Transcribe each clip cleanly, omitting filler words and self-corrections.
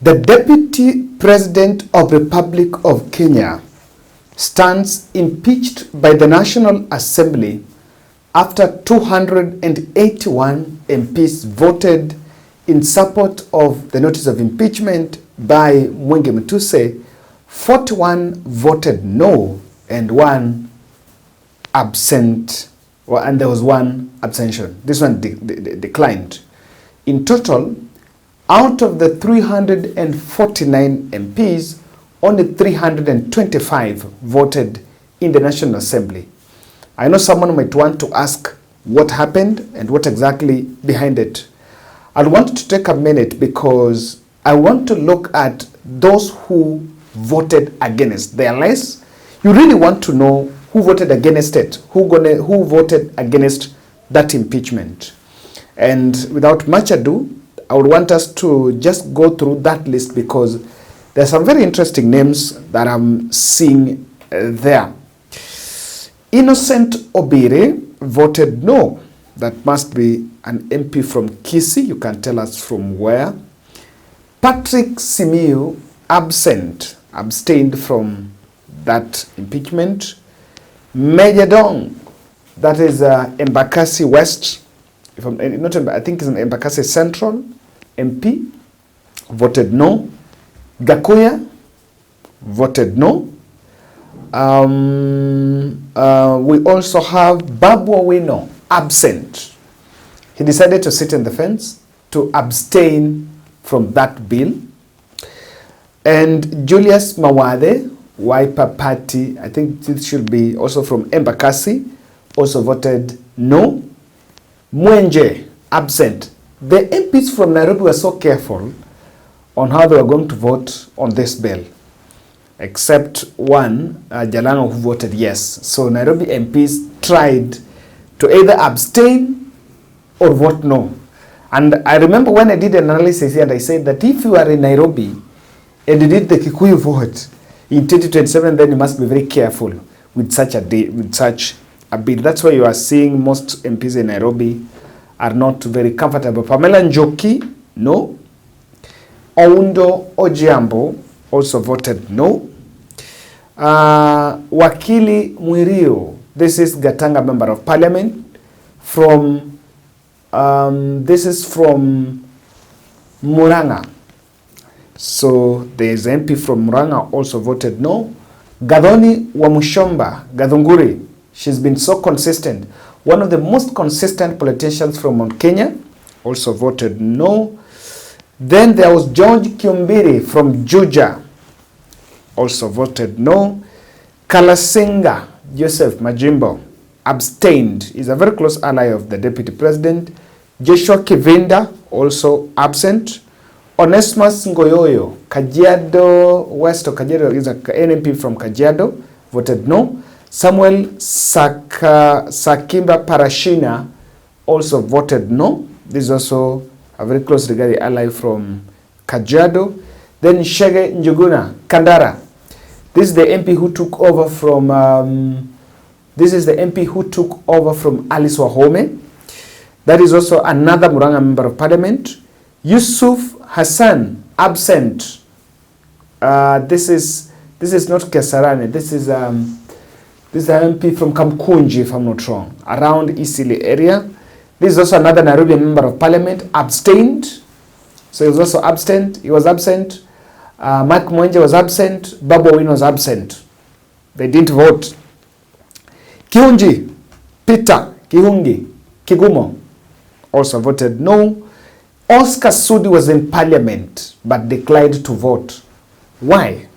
The Deputy President of the Republic of Kenya stands impeached by the National Assembly after 281 MPs voted in support of the notice of impeachment by Mwenge Mutuse. 41 voted no and 1 absent, and there was 1 abstention. This one declined. In total, out of the 349 MPs, only 325 voted in the National Assembly. I know someone might want to ask what happened and what exactly behind it. I want to take a minute because I want to look at those who voted against. There are less. You really want to know who voted against it, who voted against that impeachment. And without much ado, I would want us to just go through that list because there are some very interesting names that I'm seeing there. Innocent Obire voted no. That must be an MP from Kisii. You can tell us from where. Patrick Simiyu abstained from that impeachment. Major Dong, that is Embakasi West, if I'm not, I think it's an Embakasi Central MP, voted no. Gakuya voted no. We also have Babu Owino absent. He decided to sit in the fence to abstain from that bill. And Julius Mawade, Wiper Party, I think this should be also from Embakasi, also voted no. Mwenje, absent. The MPs from Nairobi were so careful on how they were going to vote on this bill, except one, Jalango, who voted yes. So Nairobi MPs tried to either abstain or vote no. And I remember when I did an analysis here, and I said that if you are in Nairobi and you did the Kikuyu vote in 2027, then you must be very careful with such a bill. That's why you are seeing most MPs in Nairobi are not very comfortable. Pamela Njoki, no. Oundo Ojiambo also voted no. Wakili Mwirio, this is Gatanga Member of Parliament from this is from Muranga. So there is an MP from Muranga also voted no. Gadhoni Wamushomba, Gadhunguri, she's been so consistent. One of the most consistent politicians from Mount Kenya also voted no. Then there was George Kiumbiri from Juja, also voted no. Kalasinga Joseph Majimbo abstained. He's a very close ally of the Deputy President. Joshua Kivinda also absent. Onesmus Ngoyoyo, Kajiado West, or Kajiado is an NMP from Kajiado, voted no. Samuel Sakimba Parashina also voted no. This is also a very close Rigathi ally from Kajiado. Then Shege Njuguna Kandara. This is the MP who took over from Alice Wahome. That is also another Muranga Member of Parliament. Yusuf Hassan absent. This is not Kesarane. This is an MP from Kamkunji, if I'm not wrong, around Isili area. This is also another Nairobi Member of Parliament, abstained. So he was also absent. He was absent. Mark Mwenje was absent. Babu Owino was absent. They didn't vote. Kiunji, Peter, Kihungi, Kigumo also voted no. Oscar Sudi was in Parliament but declined to vote. Why?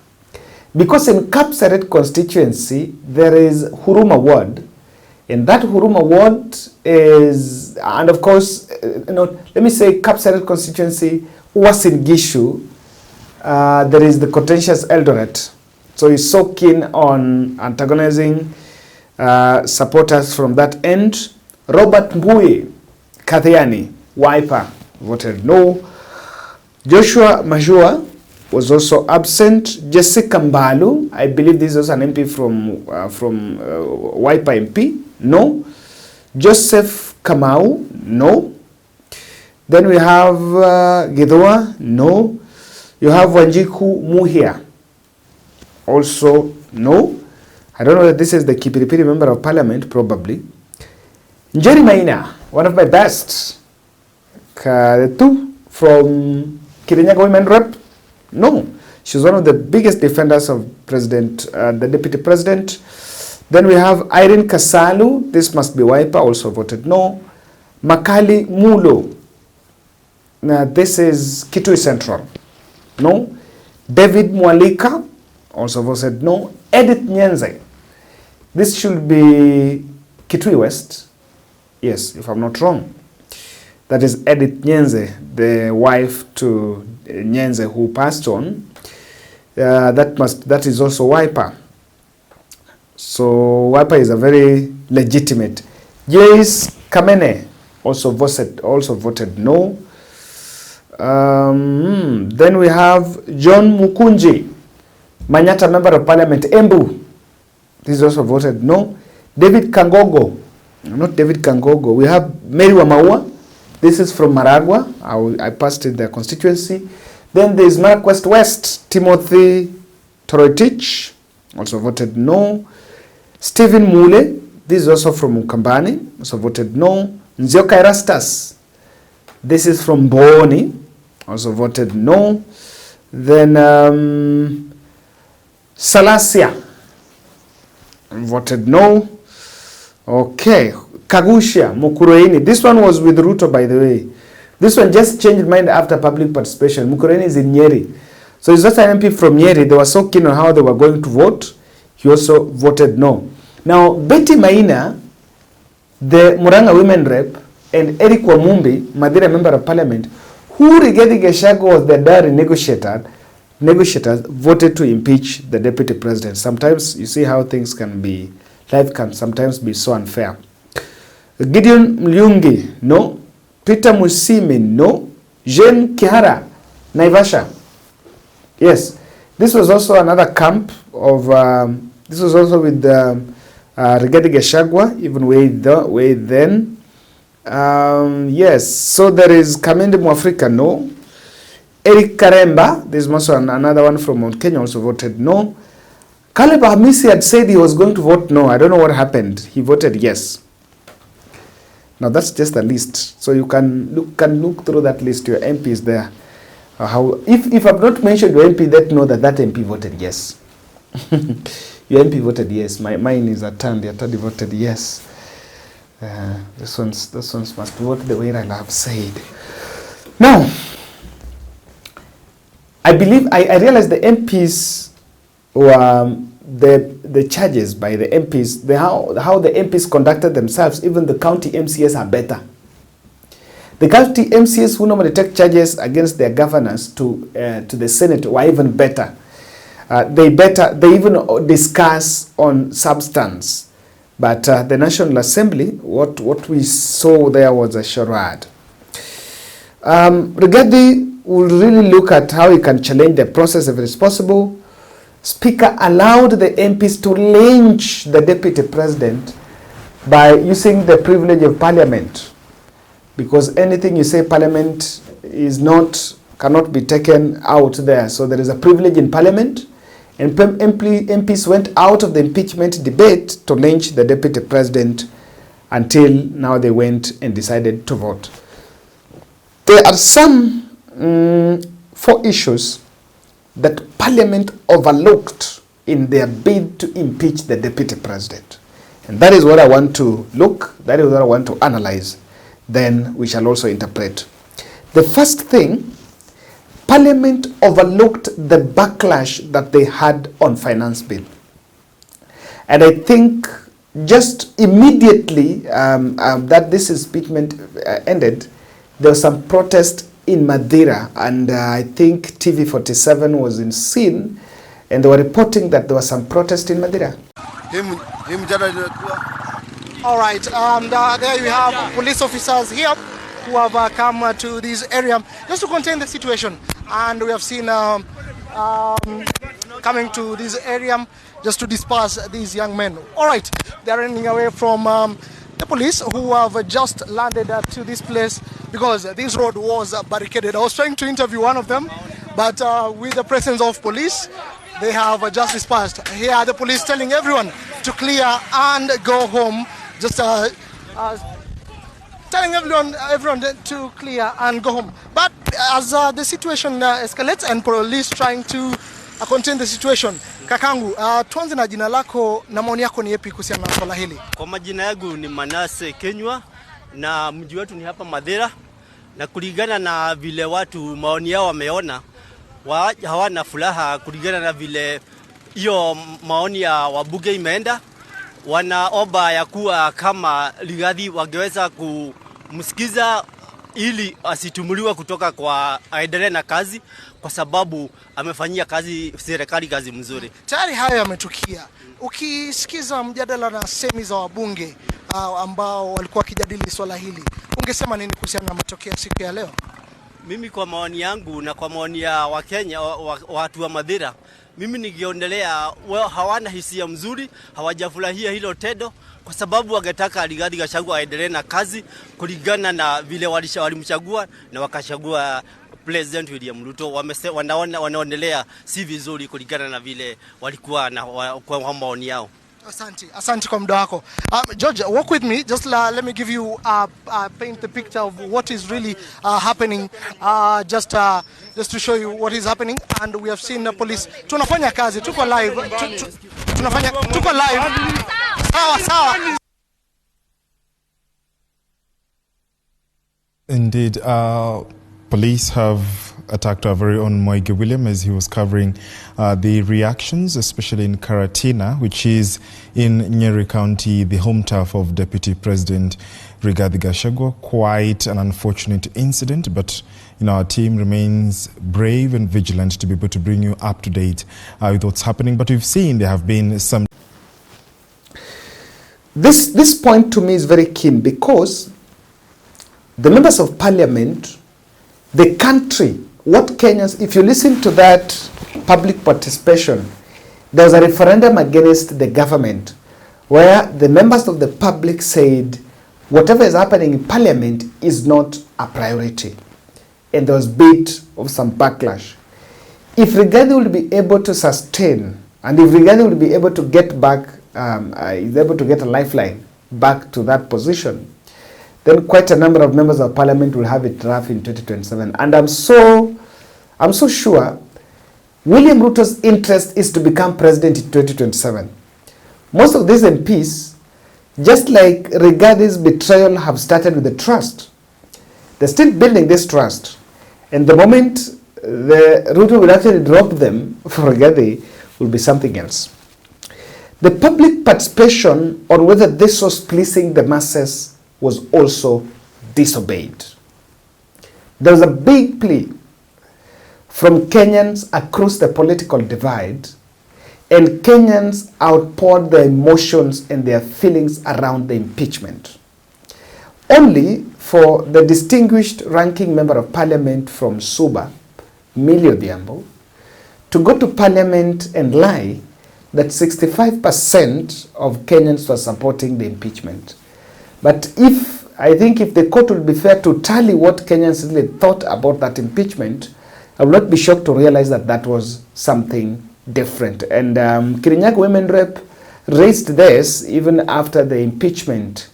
Because in Kapseret constituency, there is Huruma Ward. And that Huruma Ward is, and of course, let me say Kapseret constituency was in Gishu. There is the contentious Eldoret. So he's so keen on antagonizing supporters from that end. Robert Mbui, Kathiani, Wiper, voted no. Joshua Majua was also absent. Jessica Mbalu, I believe this is an MP from Wiper MP, no. Joseph Kamau, no. Then we have Gidua, no. You have Wanjiku Muhia. Also, no. I don't know that this is the Kipiripiri member of parliament, probably. Njeri Maina, one of my best. Two from Kirinyaga Women Rep. No. She's one of the biggest defenders of the deputy president. Then we have Irene Kasalu. This must be Wiper, also voted no. Makali Mulo. Now, this is Kitui Central. No. David Mwalika, also voted no. Edith Nyenze. This should be Kitui West. Yes, if I'm not wrong. That is Edith Nyenze, the wife to Nyenze who passed on. That is also Wiper. So Wiper is a very legitimate. Jace Kamene also voted no. Then we have John Mukunji, Manyata member of parliament, Embu. This is also voted no. David Kangogo, not David Kangogo. We have Mary Wamaua. This is from Maragua. I passed in their constituency. Then there is Mark West, Timothy Toroitich, also voted no. Stephen Mule, this is also from Mukambani, also voted no. Nzioka Erastus, this is from Boni, also voted no. Then Salasia, voted no. Okay, Kagushia, Mukurweini, this one was with Ruto, by the way. This one just changed mind after public participation. Mukurweini is in Nyeri. So he's just an MP from Nyeri. They were so keen on how they were going to vote. He also voted no. Now, Betty Maina, the Muranga women rep, and Eric Wamumbi, Madira member of parliament, who Rigathi Gachagua was the diary negotiators, voted to impeach the deputy president. Sometimes you see how things can be, life can sometimes be so unfair. Gideon Mliungi, no. Peter Musimi, no. Jean Kihara, Naivasha. Yes, this was also another camp of, this was also with Rigathi Gachagua, even way then. Yes, so there is Kamende Mwafrika, no. Eric Karemba, there's also another one from Mount Kenya, also voted no. Caleb Hamisi had said he was going to vote no. I don't know what happened. He voted yes. Now that's just a list. So you can look through that list. Your MP is there. If I've not mentioned your MP, that know that MP voted yes. Your MP voted yes. Mine is Atandi. Atandi voted yes. This one's must vote the way I have said. Now, I believe I realized the MPs were the charges by the MPs, how the MPs conducted themselves, even the county MCS are better. The county MCS who normally take charges against their governors to the Senate were even better. They even discuss on substance. But the National Assembly, what we saw there was a charade. Rigathi will really look at how he can challenge the process if it is possible. Speaker allowed the MPs to lynch the deputy president by using the privilege of parliament, because anything you say parliament cannot be taken out there. So there is a privilege in parliament, and MPs went out of the impeachment debate to lynch the deputy president until now they went and decided to vote. There are some 4 issues that Parliament overlooked in their bid to impeach the deputy president. And that is what I want to that is what I want to analyze. Then we shall also interpret. The first thing, Parliament overlooked the backlash that they had on finance bill. And I think just immediately that this impeachment ended, there was some protest in Madeira, and I think TV47 was in scene, and they were reporting that there was some protest in Madeira. All right, there you have police officers here who have come to this area just to contain the situation, and we have seen coming to this area just to disperse these young men. All right, they're running away from the police who have just landed to this place because this road was barricaded. I was trying to interview one of them, but with the presence of police, they have just dispersed. Here are the police telling everyone to clear and go home. Just telling everyone to clear and go home. But as the situation escalates and police trying to contain the situation, kakangu, tuanze na jina lako na maoni yako ni yapi kuhusiana na swala hili? Kwa majina yangu ni Manase Kenywa na mji wetu ni hapa Madera, na kulingana na vile watu maoni yao wameona, hawana furaha kulingana na vile hiyo maoni ya wabunge imeenda. Wanaomba ya kuwa kama Rigathi wangeweza kumsikiza ili asitumuliwe kutoka kwa aendelee na kazi, kwa sababu amefanyia kazi serikali kazi mzuri. Tayari haya yametukia. Ukisikiza mjadala na semi za wabunge ambao walikuwa wakijadili swala hili, ungesema nini kuhusiana na matokeo siku ya leo? Mimi kwa maoni yangu na kwa maoni ya Wakenya, watu wa Madera, mimi ningionelea hawana hisia mzuri, hawajafurahia hilo tendo, kwa sababu wangetaka Rigathi Gachagua aendelee na kazi kulingana na vile walimchagua na wakachagua President William Ruto. Wanaonelea si vizuri kulingana na vile walikuwa na kwa maoni yao. Asante kwa muda wako. George, walk with me. Just let me give you paint the picture of what is really happening. Just to show you what is happening. And we have seen the police. Tunafanya kazi, tuko live. Tuko live. Sawa. Indeed, police have attacked our very own Moige William as he was covering the reactions, especially in Karatina, which is in Nyeri County, the home turf of Deputy President Rigathi Gachagua. Quite an unfortunate incident, but our team remains brave and vigilant to be able to bring you up to date with what's happening. But we've seen there have been some... This point to me is very keen, because the members of parliament, the country, what Kenyans, if you listen to that public participation, there was a referendum against the government where the members of the public said whatever is happening in parliament is not a priority. And there was a bit of some backlash. If Rigathi will be able to sustain, and if Rigathi will be able to get back, is able to get a lifeline back to that position, then quite a number of members of parliament will have it rough in 2027. And I'm so sure William Ruto's interest is to become president in 2027. Most of these MPs, just like Rigathi's betrayal, have started with the trust. They're still building this trust. And the moment the Ruto will actually drop them for Rigathi will be something else. The public participation on whether this was pleasing the masses was also disobeyed. There was a big plea from Kenyans across the political divide, and Kenyans outpoured their emotions and their feelings around the impeachment. Only for the distinguished ranking member of parliament from Suba, Millie Odhiambo, to go to parliament and lie that 65% of Kenyans were supporting the impeachment. But I think if the court will be fair to tally what Kenyans really thought about that impeachment, I will not be shocked to realize that that was something different. And Kirinyaga Women Rep raised this even after the impeachment.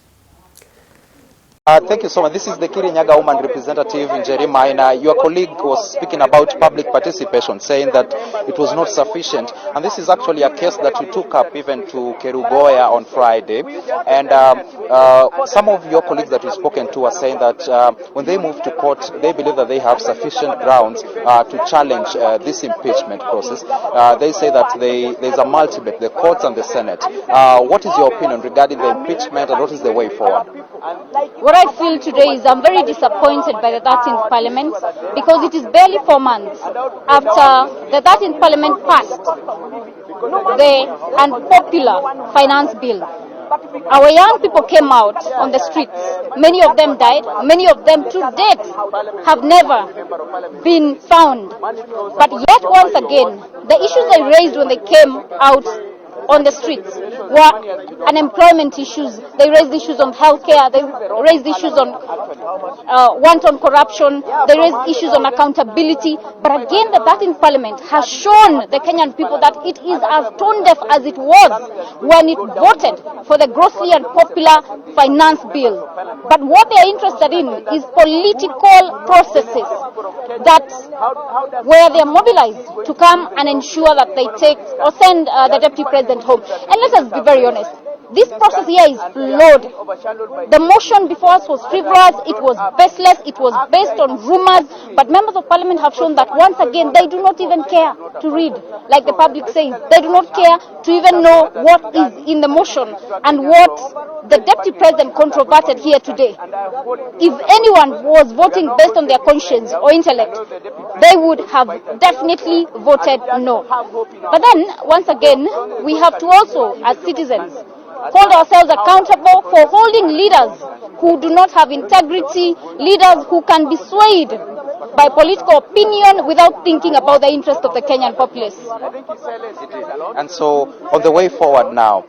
Thank you so much. This is the Kirinyaga woman representative in Jeremiah. Your colleague was speaking about public participation, saying that it was not sufficient. And this is actually a case that you took up even to Kerugoya on Friday. And some of your colleagues that you've spoken to are saying that when they move to court, they believe that they have sufficient grounds to challenge this impeachment process. They say that there's a multi-bet, the courts and the Senate. What is your opinion regarding the impeachment, and what is the way forward? What I feel today is I'm very disappointed by the 13th Parliament, because it is barely 4 months after the 13th Parliament passed the unpopular finance bill. Our young people came out on the streets. Many of them died. Many of them to date have never been found. But yet once again, the issues they raised when they came out on the streets were unemployment issues. They raised issues on healthcare. They raised issues on wanton corruption. They raised issues on accountability. But again, the 13th Parliament has shown the Kenyan people that it is as tone deaf as it was when it voted for the grossly unpopular finance bill. But what they are interested in is political processes that where they are mobilized to come and ensure that they take or send the deputy president home. And let us be very honest. This process here is flawed. The motion before us was frivolous, it was baseless, it was based on rumors, but members of parliament have shown that once again they do not even care to read, like the public says. They do not care to even know what is in the motion and what the deputy president controverted here today. If anyone was voting based on their conscience or intellect, they would have definitely voted no. But then, once again, we have to also, as citizens, hold ourselves accountable for holding leaders who do not have integrity, leaders who can be swayed by political opinion without thinking about the interest of the Kenyan populace. And so, on the way forward now,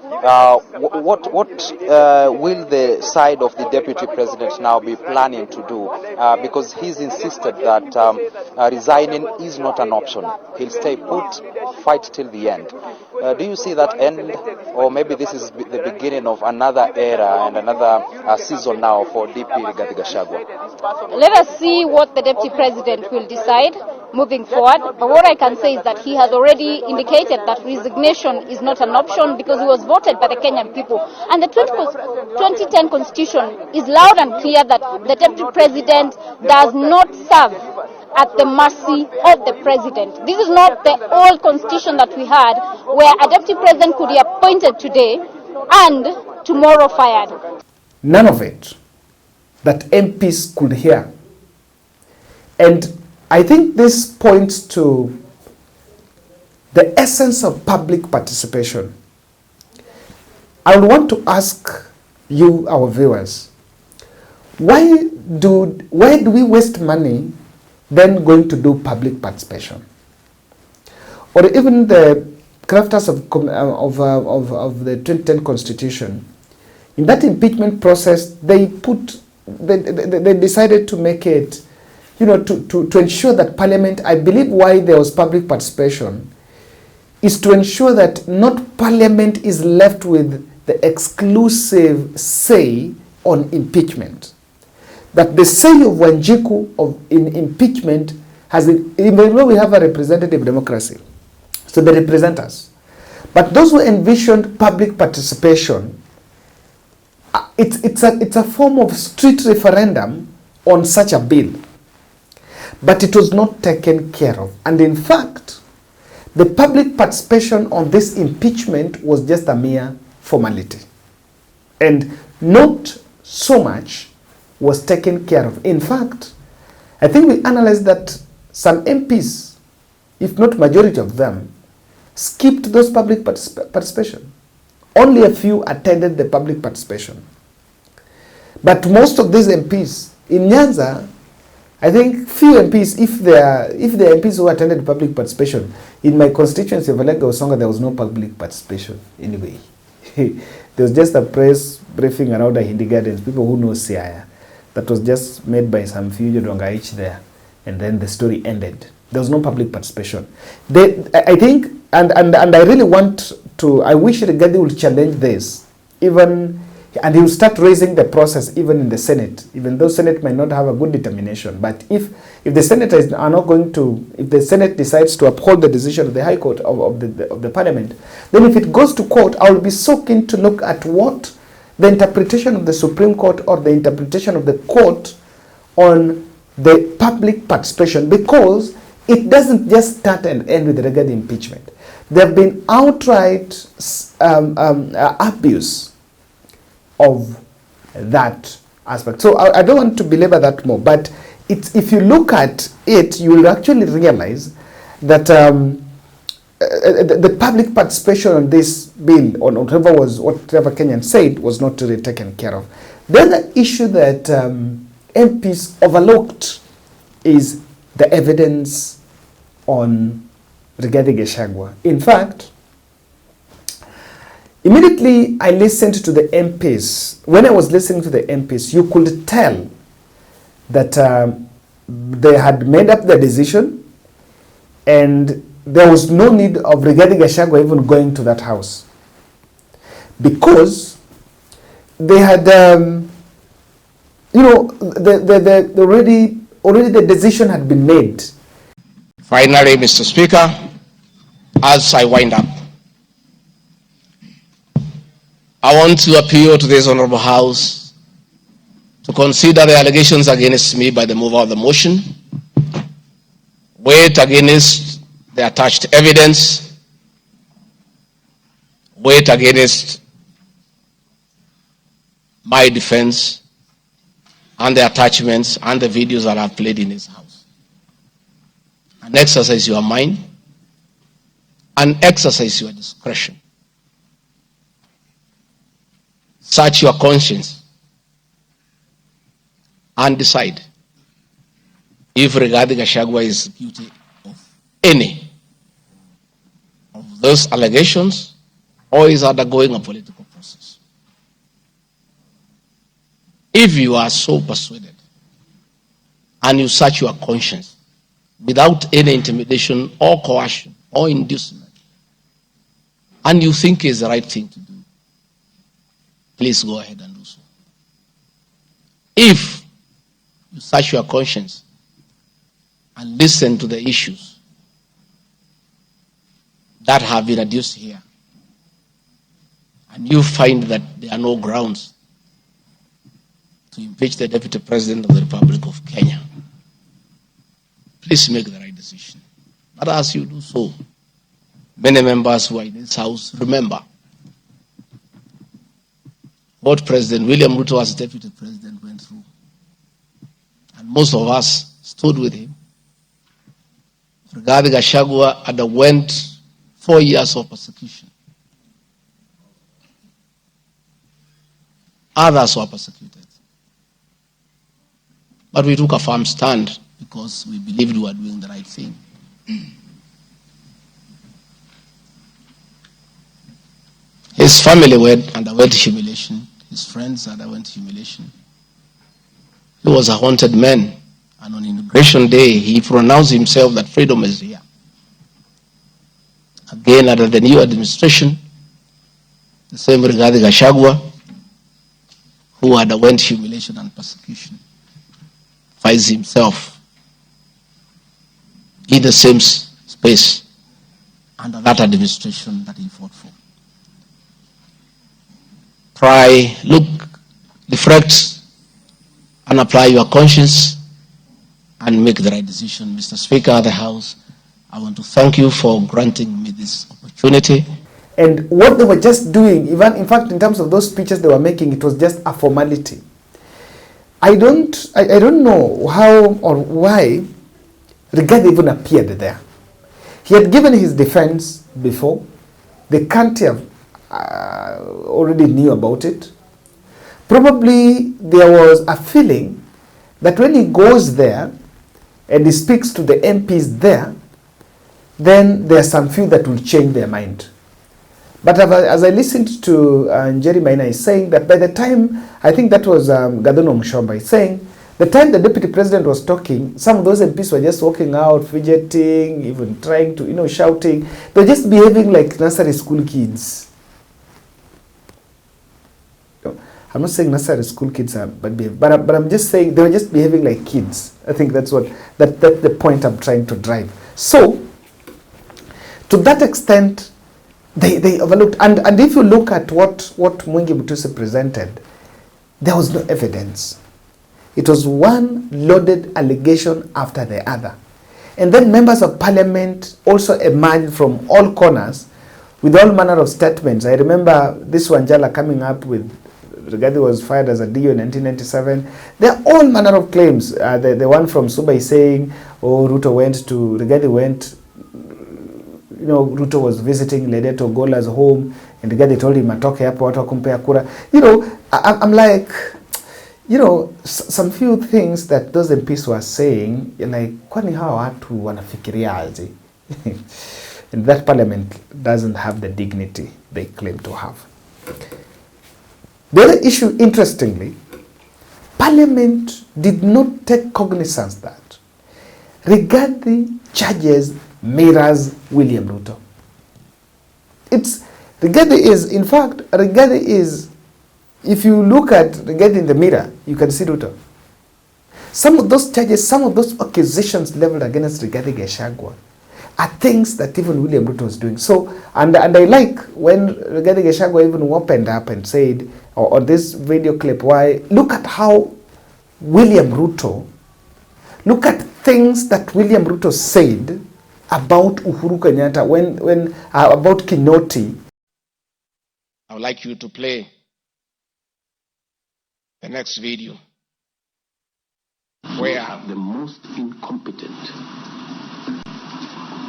what will the side of the deputy president now be planning to do? Because he's insisted that resigning is not an option. He'll stay put, fight till the end. Do you see that end, or maybe this is the beginning of another era and another season now for DP Rigathi Gachagua? Let us see what the deputy president will decide moving forward. But what I can say is that he has already indicated that resignation is not an option because he was voted by the Kenyan people. And the 2010 constitution is loud and clear that the deputy president does not serve at the mercy of the president. This is not the old constitution that we had where a deputy president could be appointed today and tomorrow fired. None of it that MPs could hear. And I think this points to the essence of public participation. I would want to ask you, our viewers, why do we waste money then going to do public participation? Or even the crafters of the 2010 Constitution, in that impeachment process, they decided to make it, to ensure that Parliament, I believe why there was public participation, is to ensure that not Parliament is left with the exclusive say on impeachment. That the say of Wanjiku in impeachment has been, even though we have a representative democracy, so they represent us. But those who envisioned public participation, it's a form of street referendum on such a bill. But it was not taken care of. And in fact, the public participation on this impeachment was just a mere formality. And not so much was taken care of. In fact, I think we analyzed that some MPs, if not majority of them, skipped those public participation. Only a few attended the public participation. But most of these MPs, in Nyanza, I think few MPs, if the MPs who attended public participation, in my constituency of Alega Osonga, there was no public participation anyway. There was just a press briefing around the Hindi Gardens, people who know Siaya, that was just made by some few Jodongaich there, and then the story ended. There was no public participation. I think, and I really want to, I wish Rigathi would challenge this, even, and he will start raising the process even in the Senate, even though Senate might not have a good determination. But if the senators are not going to, if the Senate decides to uphold the decision of the High Court of the Parliament, then if it goes to court, I will be so keen to look at what the interpretation of the Supreme Court or the interpretation of the court on the public participation, because it doesn't just start and end with the Rigathi impeachment. There have been outright abuse of that aspect. So I don't want to belabor that more, but if you look at it, you will actually realize that the public participation on this bill, on whatever Kenyan said, was not really taken care of. The other issue that MPs overlooked is the evidence on Rigathi Gachagua. In fact, Immediately I listened to the MPs. When I was listening to the MPs, you could tell that they had made up their decision and there was no need of Rigathi Gachagua even going to that house, because they had, already the decision had been made. Finally, Mr. Speaker, as I wind up, I want to appeal to this Honorable House to consider the allegations against me by the mover of the motion, weigh it against the attached evidence, weigh it against my defense and the attachments and the videos that I've played in this house. And exercise your mind and exercise your discretion. Search your conscience and decide if Rigathi Gachagua is guilty of any of those allegations or is undergoing a political process. If you are so persuaded and you search your conscience without any intimidation or coercion or inducement, and you think is the right thing to do, please go ahead and do so. If you search your conscience and listen to the issues that have been adduced here, and you find that there are no grounds to impeach the Deputy President of the Republic of Kenya, please make the right decision. But as you do so, many members who are in this house remember what President William Ruto as Deputy President went through. And most of us stood with him. Rigathi Gachagua underwent 4 years of persecution. Others were persecuted. But we took a firm stand because we believed we were doing the right thing. His family underwent humiliation. His friends underwent humiliation. He was a wanted man. And on Inauguration Day, he pronounced himself that freedom is here. Again, under the new administration, the same Rigathi Gachagua, who underwent humiliation and persecution, finds himself in the same space under that administration that he fought for. Try, look, reflect, and apply your conscience and make the right decision. Mr. Speaker of the House, I want to thank you for granting me this opportunity. And what they were just doing, even in fact in terms of those speeches they were making, it was just a formality. I don't know how or why Rigathi even appeared there. He had given his defense before. They can't have already knew about it. Probably there was a feeling that when he goes there and he speaks to the MPs there, then there are some few that will change their mind. But as I listened to Njeri Maina is saying that by the time, I think that was Gadono Mshomba is saying, the time the Deputy President was talking, some of those MPs were just walking out, fidgeting, even trying to, shouting. They were just behaving like nursery school kids. I'm not saying nursery school kids are bad behavior, but I'm just saying they were just behaving like kids. I think that's the point I'm trying to drive. So, to that extent, they overlooked. And if you look at what Mwingi Mutuse presented, there was no evidence. It was one loaded allegation after the other. And then members of parliament also emerged from all corners with all manner of statements. I remember this Wanjala coming up with, Rigathi was fired as a DO in 1997. There are all manner of claims. The one from Subai saying, Rigathi went, Ruto was visiting Ledeto Gola's home, and Rigathi told him, atoke hapo, watu wakumpea kura. I'm like, some few things that those MPs were saying, like, kwani hawa watu wanafikiria aje? And that parliament doesn't have the dignity they claim to have. The other issue, interestingly, Parliament did not take cognizance that Rigathi charges mirrors William Ruto. Rigathi is, if you look at Rigathi in the mirror, you can see Ruto. Some of those charges, some of those accusations leveled against Rigathi Gachagua are things that even William Ruto was doing. So, and I like when Rigathi Gachagua even opened up and said, or this video clip, why, look at how William Ruto, look at things that William Ruto said about Uhuru Kenyatta, when about Kinoti. I would like you to play the next video. We have the most incompetent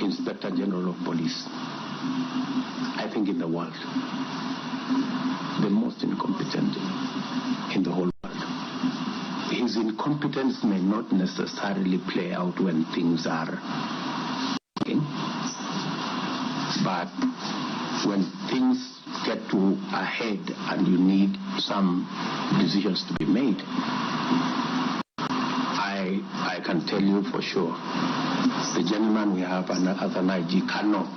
Inspector General of Police, I think, in the world. The most incompetent in the whole world. His incompetence may not necessarily play out when things are working, but when things get to a head and you need some decisions to be made, I can tell you for sure, the gentleman we have as an IG cannot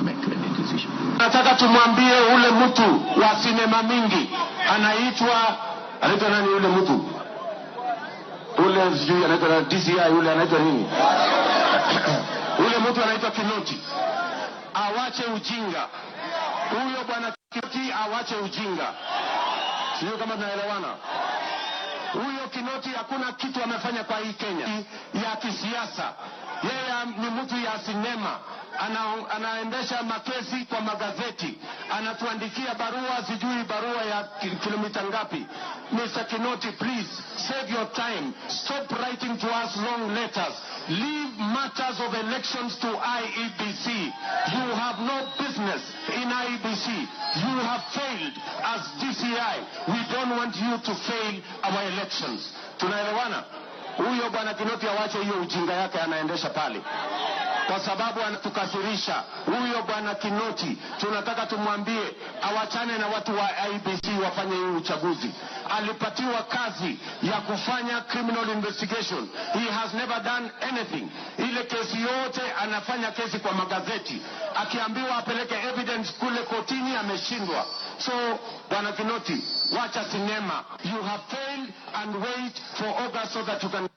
make any decision. Nataka tumwambie ule mtu wa sinema mingi anaitwa nani ule mtu? Ule sijui anaitwa DCI, ule anaitwa nini? Ule mtu anaitwa Kinoti. Awache ujinga. Huyo bwana Kinoti awache ujinga. Sio kama tunaelewana. Huyo Kinoti hakuna kitu amefanya kwa hii Kenya ya kisiasa. Yeye ni mtu ya sinema. Anaendesha makesi kwa magazeti. Anatuandikia barua, sijui barua ya kilomita ngapi. Mr. Kinoti, please save your time. Stop writing to us long letters. Leave matters of elections to IEBC. You have no business in IEBC. You have failed as DCI. We don't want you to fail our elections. Tunaelewana? Huyo bwana Kinoti awache hiyo ujinga yake anaendesha pale, kwa sababu anatukasirisha. Huyo bwana Kinoti tunataka tumwambie awachane na watu wa IEBC wafanye hii uchaguzi. Alipatiwa kazi ya kufanya criminal investigation. He has never done anything. Ile kesi yote anafanya kesi kwa magazeti. Akiambiwa apeleke evidence kule kotini ameshindwa. So bwana Kinoti, wacha sinema. You have failed and wait for August so that you can.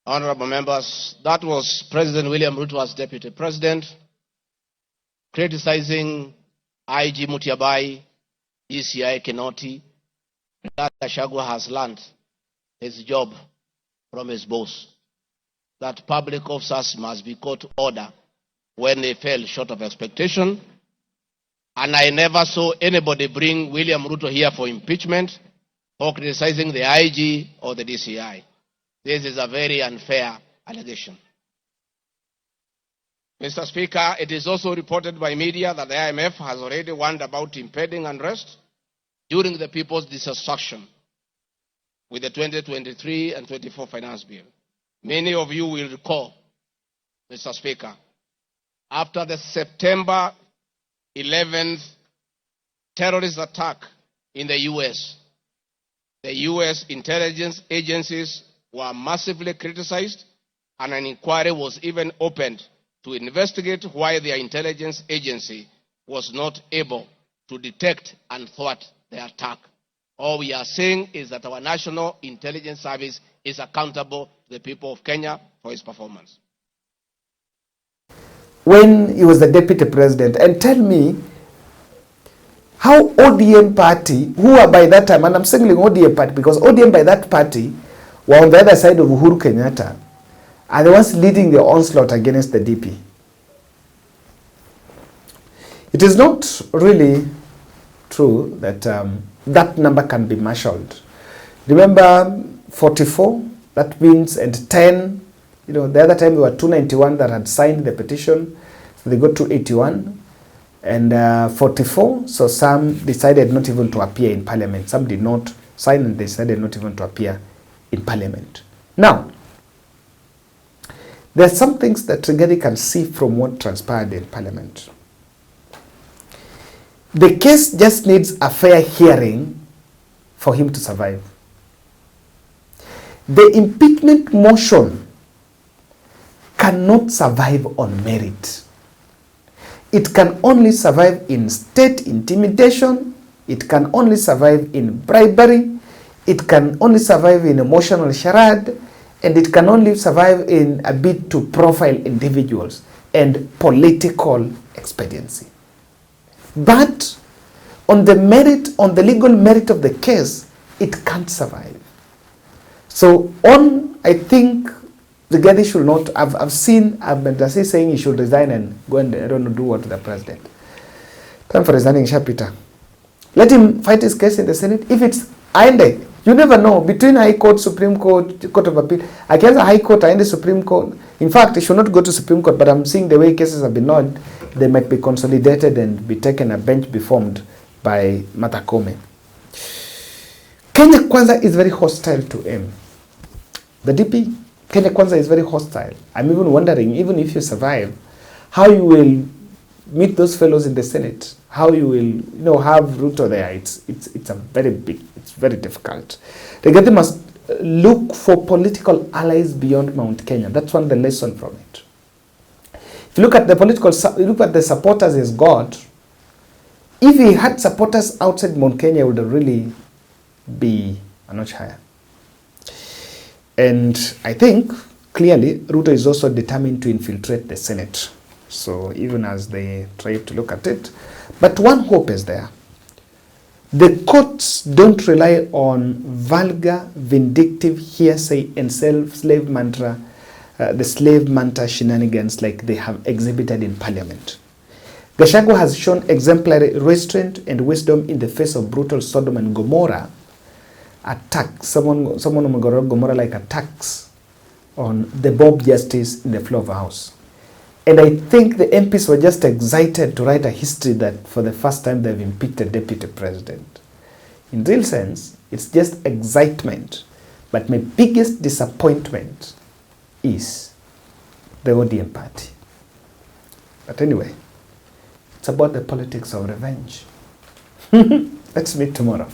Honorable members, that was President William Ruto as Deputy President, criticizing IG Mutiabai, DCI Kinoti. That Gachagua has learned his job from his boss, that public officers must be called to order when they fell short of expectation. And I never saw anybody bring William Ruto here for impeachment or criticizing the IG or the DCI. This is a very unfair allegation. Mr. Speaker, it is also reported by media that the IMF has already warned about impending unrest during the people's dissatisfaction with the 2023 and 24 finance bill. Many of you will recall, Mr. Speaker, after the September 11th terrorist attack in the U.S., the U.S. intelligence agencies were massively criticized, and an inquiry was even opened to investigate why their intelligence agency was not able to detect and thwart the attack. All we are saying is that our National Intelligence Service is accountable to the people of Kenya for its performance. When he was the deputy president, and tell me how ODM party, who are by that time, and I'm saying ODM party because ODM by that party were on the other side of Uhuru Kenyatta, and they was leading the onslaught against the DP. It is not really true that that number can be marshaled. Remember 44, that means, and 10, you know, the other time there were 291 that had signed the petition, so they got 281, and 44, so some decided not even to appear in Parliament. Some did not sign and they decided not even to appear in Parliament. Now, there are some things that Rigathi can see from what transpired in Parliament. The case just needs a fair hearing for him to survive. The impeachment motion cannot survive on merit. It can only survive in state intimidation. It can only survive in bribery. It can only survive in emotional charade. And it can only survive in a bid to profile individuals and political expediency. But on the merit, on the legal merit of the case, it can't survive. So I think Rigathi should not, I've seen Abendasi saying he should resign and go and, I don't know, do what to the president. Time for resigning, Shapita. Let him fight his case in the Senate. If it's aende, you never know, between High Court, Supreme Court, Court of Appeal, against the High Court, aende Supreme Court. In fact, it should not go to Supreme Court, but I'm seeing the way cases have been lodged, they might be consolidated and be taken, a bench be formed by Martha Koome. Kenya Kwanza is very hostile to him. The DP, Kenya Kwanza is very hostile. I'm even wondering, even if you survive, how you will meet those fellows in the Senate, how you will, have Ruto there. It's a very big, it's very difficult. Rigathi must look for political allies beyond Mount Kenya. That's one of the lesson from it. If you look at the supporters he's got, if he had supporters outside Mount Kenya, it would really be a notch higher. And I think, clearly, Ruto is also determined to infiltrate the Senate. So even as they try to look at it. But one hope is there. The courts don't rely on vulgar, vindictive hearsay and slave mantra, the slave mantra shenanigans like they have exhibited in Parliament. Gachagua has shown exemplary restraint and wisdom in the face of brutal Sodom and Gomorrah attacks. Someone on Gomorrah-like attacks on the Bob justice in the floor of the House. And I think the MPs were just excited to write a history that for the first time they've impeached a deputy president. In real sense, it's just excitement. But my biggest disappointment is the ODM party. But anyway, it's about the politics of revenge. Let's meet tomorrow.